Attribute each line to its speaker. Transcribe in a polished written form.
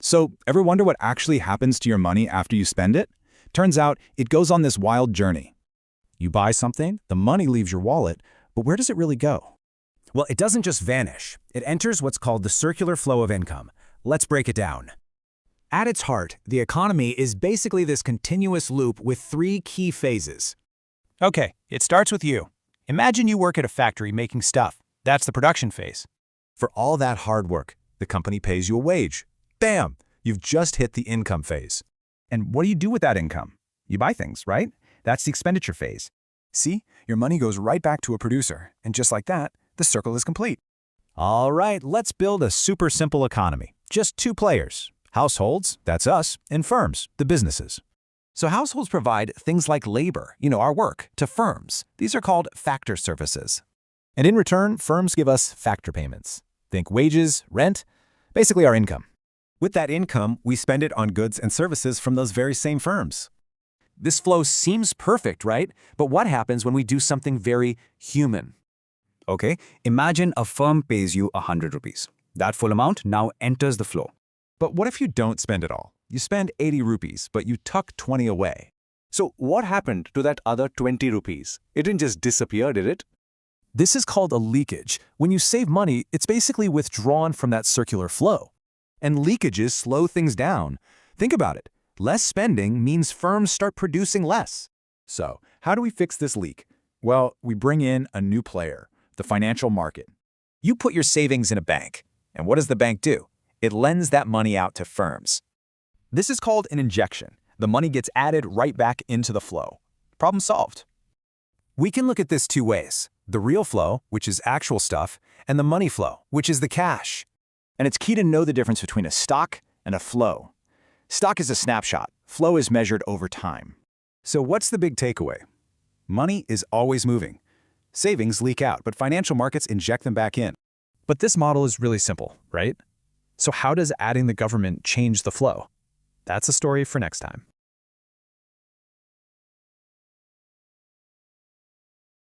Speaker 1: So, ever wonder what actually happens to your money after you spend it? Turns out, it goes on this wild journey.
Speaker 2: You buy something, the money leaves your wallet, but where does it really go? Well, it doesn't just vanish. It enters what's called the circular flow of income. Let's break it down. At its heart, the economy is basically this continuous loop with three key phases.
Speaker 3: Okay, it starts with you. Imagine you work at a factory making stuff. That's the production phase.
Speaker 2: For all that hard work, the company pays you a wage. Bam! You've just hit the income phase.
Speaker 4: And what do you do with that income? You buy things, right? That's the expenditure phase. See, your money goes right back to a producer, and just like that, the circle is complete.
Speaker 2: All right, let's build a super simple economy. Just two players. Households, that's us, and firms, the businesses.
Speaker 5: So households provide things like labor, our work, to firms. These are called factor services.
Speaker 2: And in return, firms give us factor payments. Think wages, rent, basically our income. With that income, we spend it on goods and services from those very same firms.
Speaker 5: This flow seems perfect, right? But what happens when we do something very human?
Speaker 4: Okay, imagine a firm pays you 100 rupees. That full amount now enters the flow.
Speaker 6: But what if you don't spend it all? You spend 80 rupees, but you tuck 20 away.
Speaker 7: So what happened to that other 20 rupees? It didn't just disappear, did it?
Speaker 8: This is called a leakage. When you save money, it's basically withdrawn from that circular flow.
Speaker 4: And leakages slow things down. Think about it. Less spending means firms start producing less.
Speaker 1: So, how do we fix this leak? Well, we bring in a new player, the financial market.
Speaker 3: You put your savings in a bank. And what does the bank do? It lends that money out to firms.
Speaker 4: This is called an injection. The money gets added right back into the flow. Problem solved.
Speaker 2: We can look at this two ways. The real flow, which is actual stuff, and the money flow, which is the cash.
Speaker 3: And it's key to know the difference between a stock and a flow. Stock is a snapshot. Flow is measured over time.
Speaker 2: So what's the big takeaway? Money is always moving. Savings leak out, but financial markets inject them back in.
Speaker 8: But this model is really simple, right? So how does adding the government change the flow? That's a story for next time.